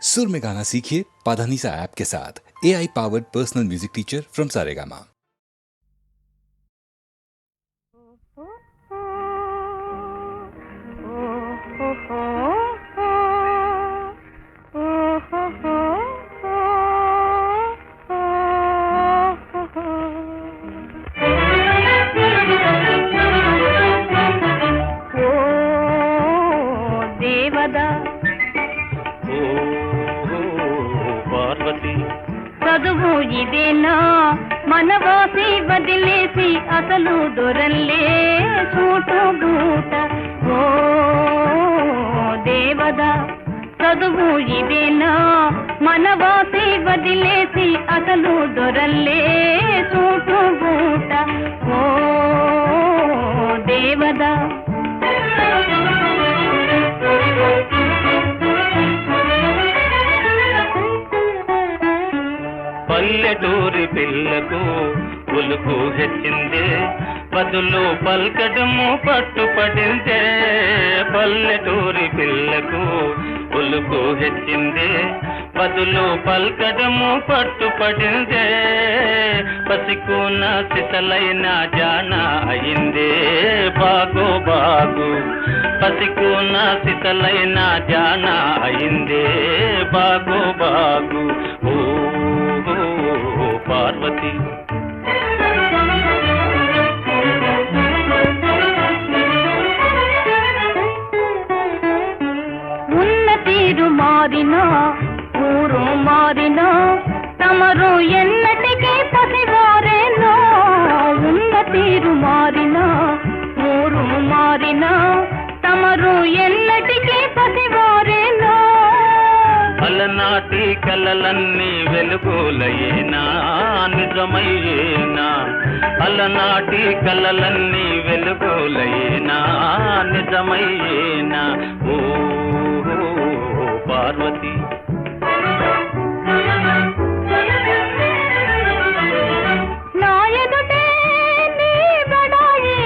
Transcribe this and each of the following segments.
सुर में गाना सीखिए पाधानीसा ऐप के साथ। AI powered personal music teacher from Saregama. చదువు ఇదేనా మనవాసి వదిలేసి అసలు దొరల్లే చూటు బూట ఓ దేవదా చదువు ఇదేనా మనవాసి వదిలేసి అసలు దొరల్లే చూటు బూట ఓ దేవదా పల్లెటూరి పిల్లకు ఉలుకు హెచ్చిందే బదులు పల్కడము పట్టుపడిందే పల్లెటూరి పిల్లకు ఉలుకు హెచ్చిందే బదులు పల్కడము పట్టుపడిందే పసికున సిసలైన జాన అయిందే బాగు బాగు పసికున సిసలైన జాన అయిందే బాగు బాగు ఓ పార్వతి ఉన్న తీరు మారినా ఊరు మారినా తమరు ఎన్నటికీ పసివారేనో ఉన్న తీరు మారినా ఊరు మారినా తమరు ఎన్నటికీ పసివారేనో అలనాటి కలలన్నీ వెలుగులయేనా నిజమయ్యేనా అలనాటి కలలన్నీ వెలుగులయేనా నిజమయ్యేనా ఓ పార్వతి నా ఎదుటే నీ బడాయి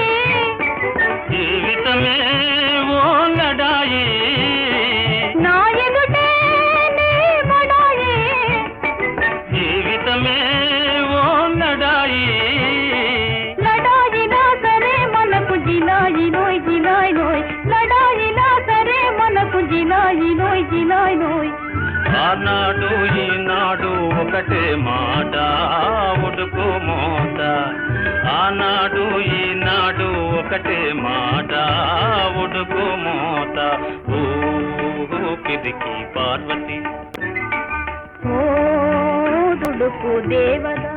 జీవితమే ఓ లడాయి నా ఎదుటే నీ బడాయి జీవితమే ఓ లడాయి లడాయినా సరే మనకు జిలాయి నోయ్ జిలాయి నోయ్ లడాయినా సరే మనకు జిలాయి నోయ్ జిలాయి నోయ్ ఆనాడు ఈనాడు ఒకటే మాట ఉడుకు మోత ఆనాడు ఈనాడు ఒకటే మాట ఉడుకు మోత ఓ పిరికి పార్వతి ఓ దుడుకు దేవదా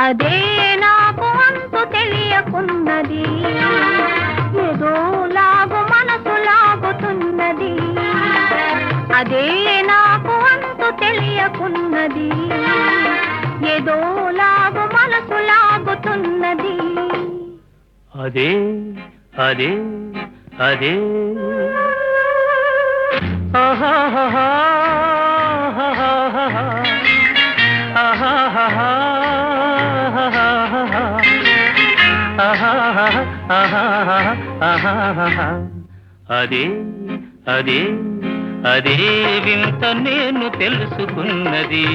అదే నాకు అంతు తెలియకున్నది ఏదో లాగు మనసు లాగుతున్నది అదే నాకు అంతు తెలియకున్నది ఏదో లాగు మనసు లాగుతున్నది అదే అదే అదే ఆహాహా అదే అదే అదే వింత నేను తెలుసుకున్నది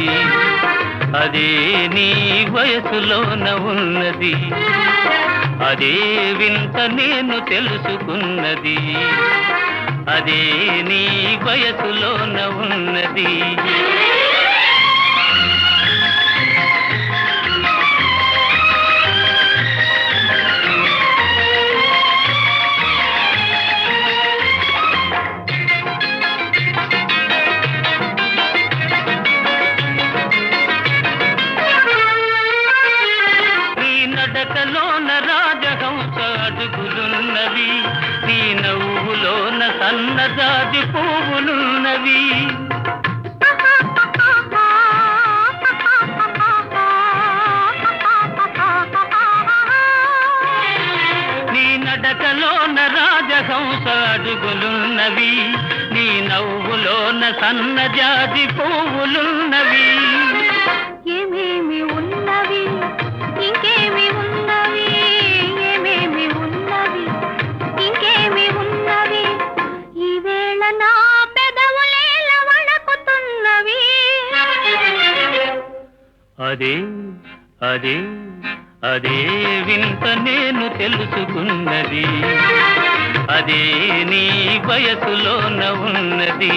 అదే నీ వయసులోన ఉన్నది అదే వింత నేను తెలుసుకున్నది అదే నీ వయసులోన ఉన్నది నడకలో నడకలోన రాజహంస అడుగులున్నవి, నీ నవ్వులోన సన్నజాజి పువ్వులున్నవి. నీ నడకలోన రాజహంస అడుగులున్నవి, నీ నవ్వులోన సన్నజాజి పువ్వులున్నవి. ఏమేమి ఉన్నవి ఇంకేమి ఉన్నవి, ఏమేమి ఉన్నవి ఇంకేమి ఉన్నవి, ఈవేళ నా పెదవులేల వణకుతున్నవి. అదే అదే అదే వింత నేను తెలుసుకున్నది, అదే నీ వయసులోన ఉన్నది.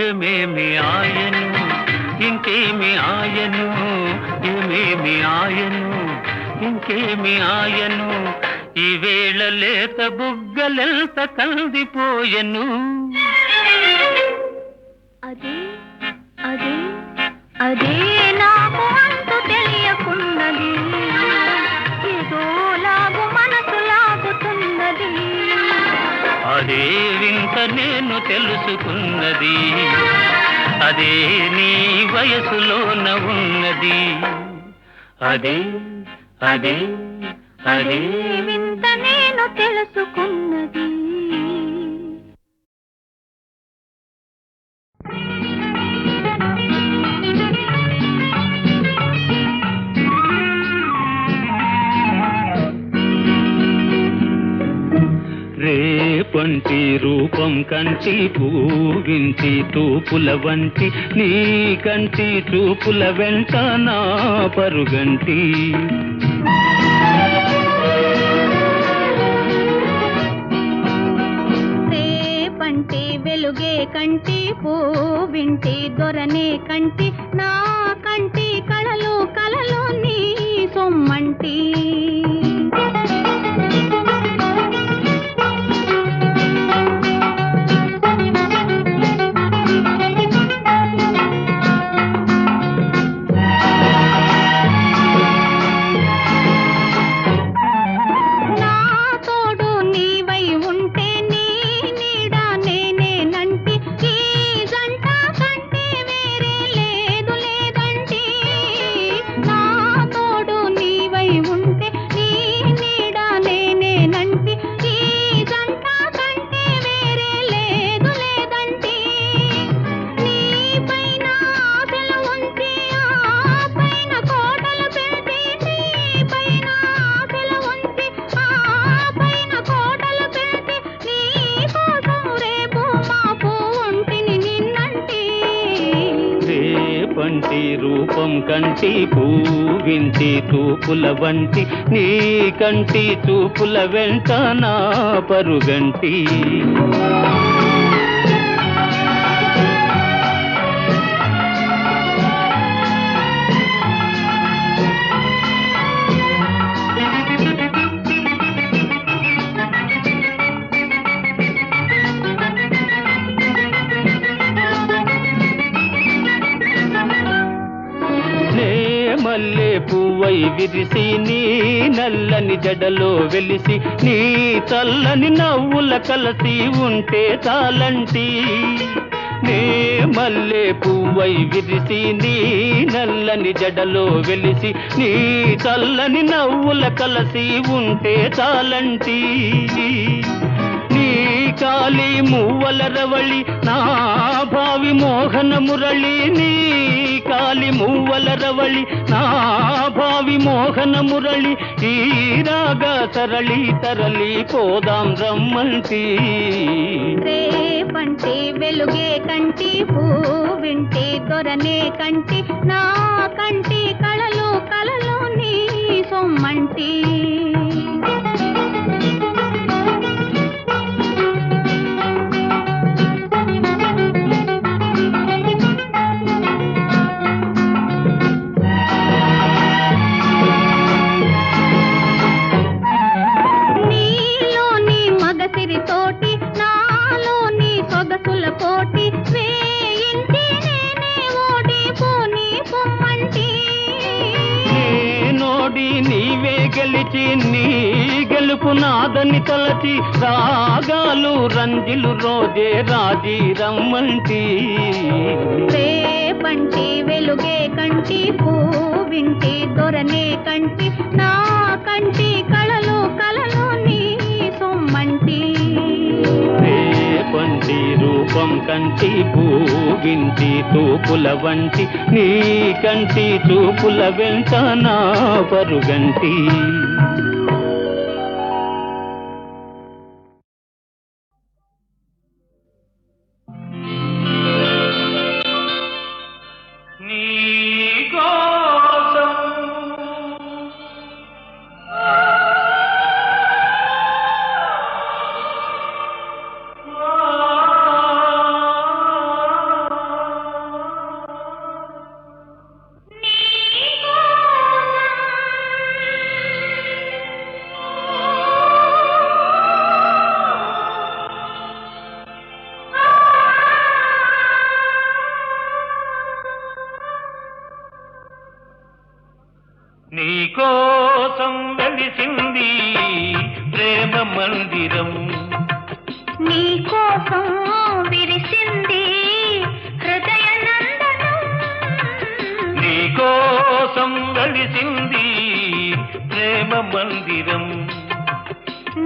ఏమేమి ఆయను ఇంకేమి ఆయను, ఏమేమి ఆయను ఇంకేమి ఆయను, ఈవేళ లేత బుగ్గలెంత కందిపోయెను. అదే అదే అదే నాకు అంతు తెలియకున్నది, ఏదో లాగు మనసు లాగుతున్నది. అదే వింత నేను తెలుసుకున్నది, అదే నీ వయసులోన ఉన్నది. అదే అదే అదే వింత నేను తెలుసుకున్నది. రేపంటి రూపం కంటి పూవించి తూపుల వంటి, నీ కంటి చూపుల వెంట నా పరుగంటి. రేపంటి వెలుగే కంటి పూవింటి దొరనే కంటి, నా కంటి కళలు కళలు నీ సొమ్మంటి. రూపం కంటి పూవించి తూపుల వంటి, నీ కంటి చూపుల వెంట నా పరుగంటి. మల్లె పువ్వై విరిసి నీ నల్లని జడలో వెలిసి, నీ చల్లని నవ్వుల కలసి ఉంటే చాలంటి. నే మల్లె పువ్వై విరిసి నీ నల్లని జడలో వెలిసి, నీ చల్లని నవ్వుల కలసి ఉంటే చాలంటి. నీ కాలి మూవల రవళి నా భావి మోహన మురళి నీ కాలి మూవల రవళి నా భావి మోహన మురళి ఈ రాగ సరళి తరలి పోదాం రమ్మంటి రేపంటి వెలుగే కంటి పూవింటి దొరనే కంటి నా కంటి కళలు కళలు నీ సొమ్మంటి తోటి నాలోని సొగసుల కోటి వేయింటి నేనే ఓడిపోని పొమ్మంటి నోడి నీవే గెలిచి నీ గెలుపు నాదని తలచి రాగాలు రంజిలు రోజే రాజీ రమ్మంటి రేపంటి వెలుగే కంటి పూవింటి దొరనే కంటి నా కంటి కళలు కళలు నీ సొమ్మంటి రేపంటి రూపం కంటి పూగింటి తూపుల వంటి నీ కంటి చూపుల వెంట నా పరుగంటి నీకోసం వెలిసింది ప్రేమ మందిరం నీకోసం విరిసింది హృదయ నందనం నీకోసం వెలిసింది ప్రేమ మందిరం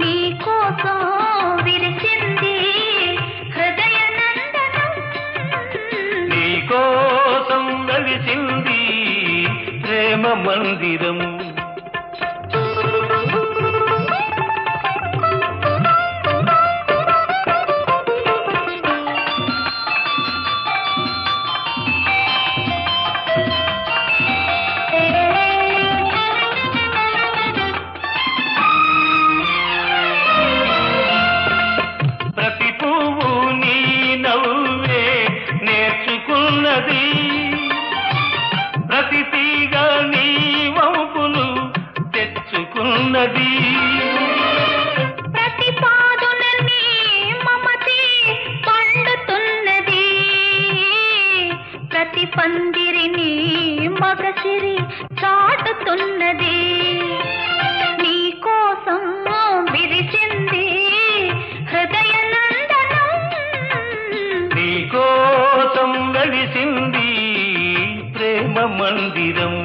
నీకోసం విరిసింది హృదయ నందనం నీకోసం వెలిసింది ప్రేమ మందిరం ప్రతి పువ్వు నీ నవ్వే నేర్చుకున్నది ప్రతి తీగ నీ వంపులు తెచ్చుకున్నది ప్రతి పాదున నీ మమతి పండుతున్నది ప్రతి పందిరిని మగసిరి చాటుతున్నది నీకోసం విరిచింది హృదయ నందనం నీకోసం వెలిసింది ప్రేమ మందిరం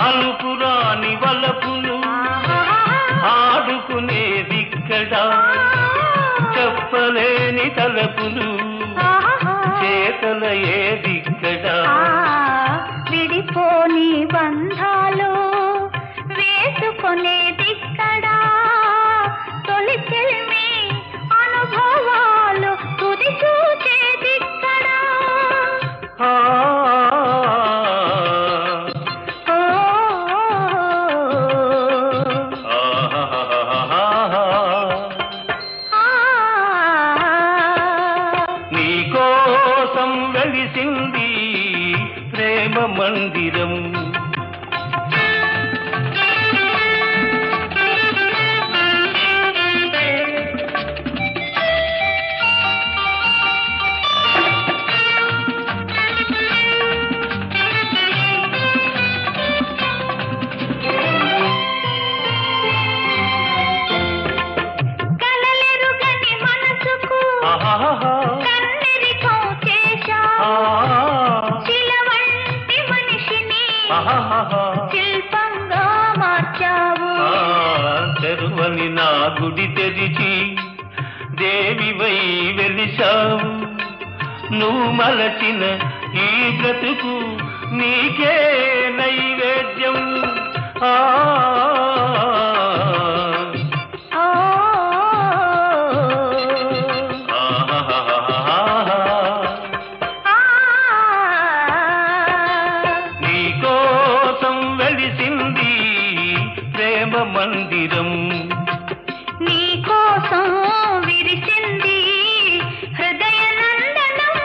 అలుపురాని వలపులు ఆడుకునేదిక్కడ చెప్పలేని తలపులు చేతల ఏదిక్కడ విడిపోని బంధాలు వేసుకునేదిక్కడా తొలి చెల్మి అనుభవాలు తుది చూచేదిక్కడా నీకోసం వెలిసింది ప్రేమ మందిరం ఆహాహా. శిల్పంగా మార్చావు. తెరువని నా గుడి తెరిచి దేవివై వెలిశావు. నువ్వు మలచిన ఈ బ్రతుకు నీకే నైవేద్యం. ఆ నీకోసం వెలిసింది ప్రేమ మందిరం. నీకోసం విరిసింది హృదయ నందనం.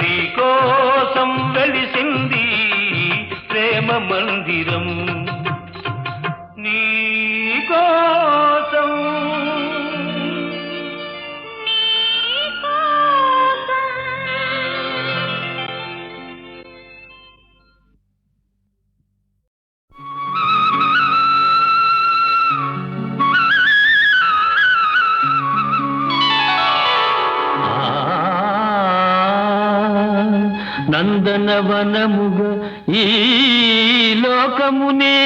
నీకోసం వెలిసింది ప్రేమ మందిరం. నీకోసం నందనవనముగ ఈ లోకమునే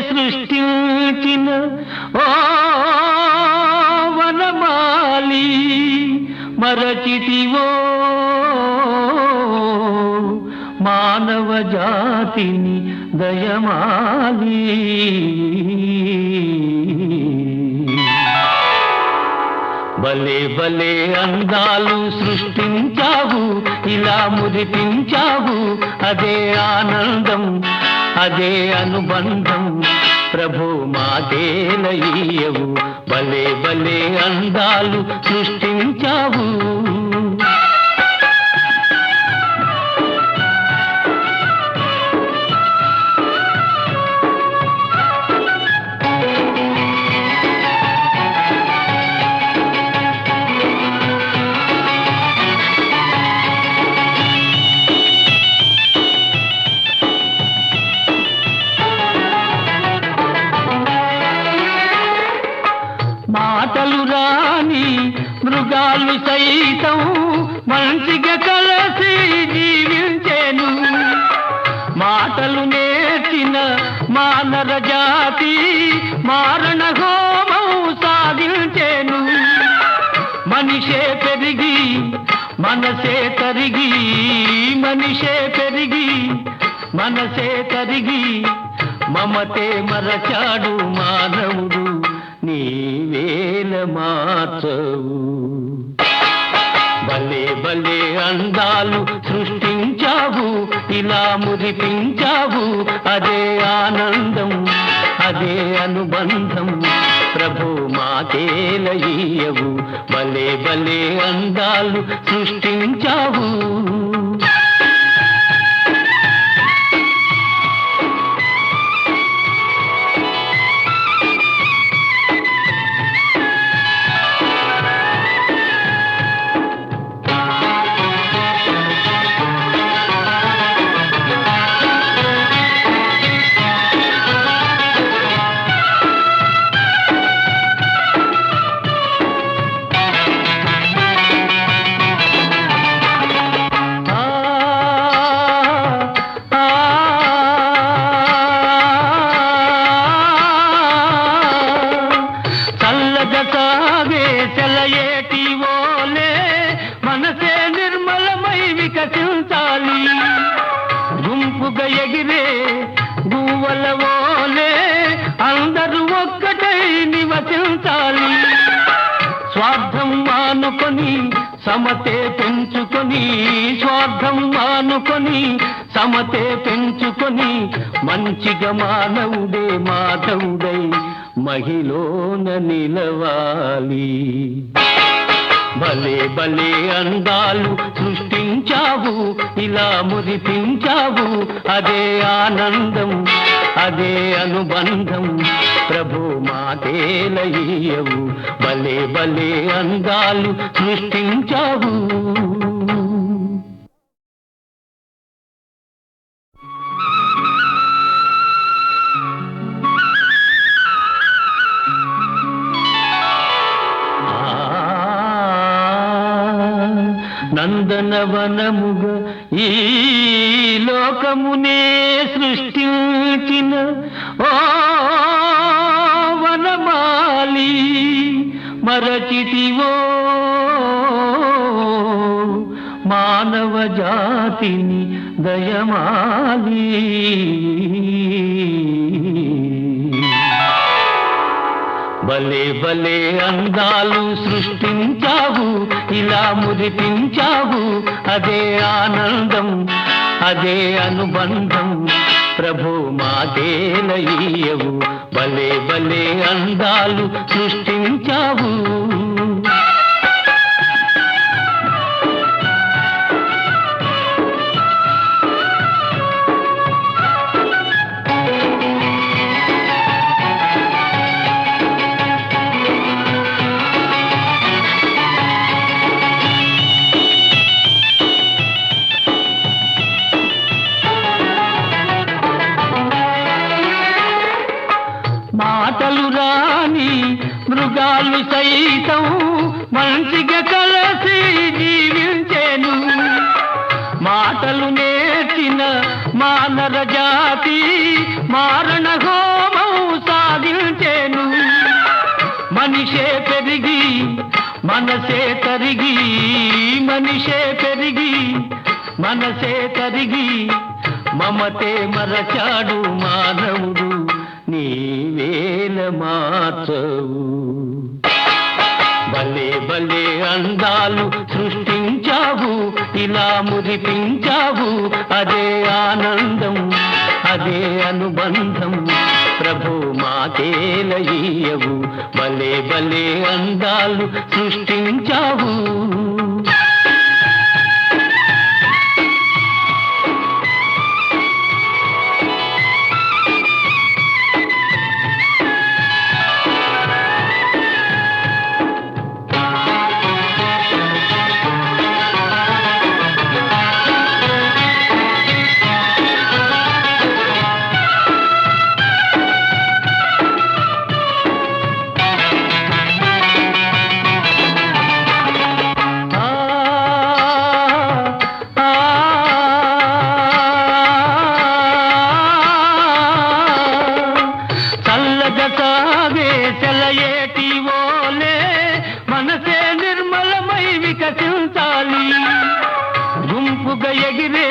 సృష్టించిన ఓ వనమాలి మరచితివో మానవ జాతిని దయమాలి. భలే భలే అందాలు సృష్టించావు, ఇలా మురిపించావు. అదే ఆనందం, అదే అనుబంధం. ప్రభు మాదేలయ్యవు. భలే భలే అందాలు సృష్టించావు. మాటలు రాని మృగాలు సైతం మంచిగా కలిసి జీవించేను. మాటలు నేర్చిన మానవ జాతి మారణ హోమం సాధించేను. మనిషే పెరిగి మనసే తరిగి, మనిషే పెరిగి మనసే తరిగి, మమతే మరచాడు మానవుడు. నీవేల మార్చవు. భలే భలే అందాలు సృష్టించావు, ఇలా మురిపించావు. అదే ఆనందం, అదే అనుబంధం. ప్రభు మాకేలయ్యవు. భలే భలే అందాలు సృష్టించావు. గుంపుగా ఎగిరే గువ్వల వోలే అందరూ ఒక్కటై నివసించాలి. స్వార్థం మానుకొని సమతే పెంచుకొని, స్వార్థం మానుకొని సమతే పెంచుకొని, మంచిగా మానవుడే మాధవుడై మహిళన నిలవాలి. భలే భలే అందాలు సృష్టించావు, ఇలా మురిపించావు. అదే ఆనందం, అదే అనుబంధం. ప్రభు మాతేలయ్యవు. భలే భలే అందాలు సృష్టించావు. నందనవనముగ ఈ లోకమునే సృష్టించిన ఓ వనమాలి మరచితివో మానవ జాతిని దయమాలి. భలే భలే అందాలు సృష్టించావు, ఇలా మురిపించావు, అదే ఆనందం, అదే అనుబంధం, ప్రభు మాతేలయ్యవు. భలే భలే అందాలు సృష్టించావు. మాటలు రాని మృగాలు సైతం మంచిగా కలిసి జీవించేను. మాటలు నేర్చిన మానవ జాతి మారణ హోమం సాధించేను. మనిషే పెరిగి మనసే తరిగి, మనిషే పెరిగి మనసే తరిగి, మమతే మరచాడు మానవుడు, నీవేల మార్చవు. భలే భలే అందాలు సృష్టించావు, ఇలా మురిపించావు, అదే ఆనందం, అదే అనుబంధం, ప్రభు మాతేలయ్యవు. భలే భలే అందాలు సృష్టించావు. సాగే సెలయేటి ఓలే మనసే నిర్మలమై వికసించాలి. గుంపుగా ఎగిరే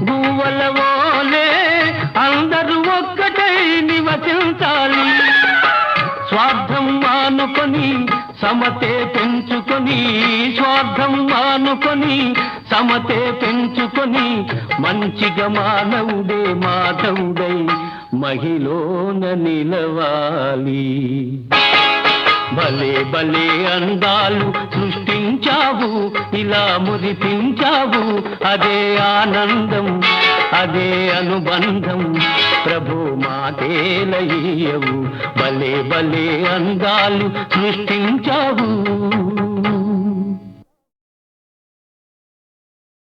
గువ్వల ఓలే అందరూ ఒక్కటై నివసించాలి. స్వార్థం మానుకొని సమతే పెంచుకొని, స్వార్థం మానుకొని సమతే పెంచుకొని, మంచిగా మానవుడే మాధవుడై మహిళన నిలవాలి. భలే భలే అందాలు సృష్టించావు, ఇలా మురిపించావు, అదే ఆనందం, అదే అనుబంధం, ప్రభు మాతేలయ్యవు. భలే భలే అందాలు సృష్టించావు.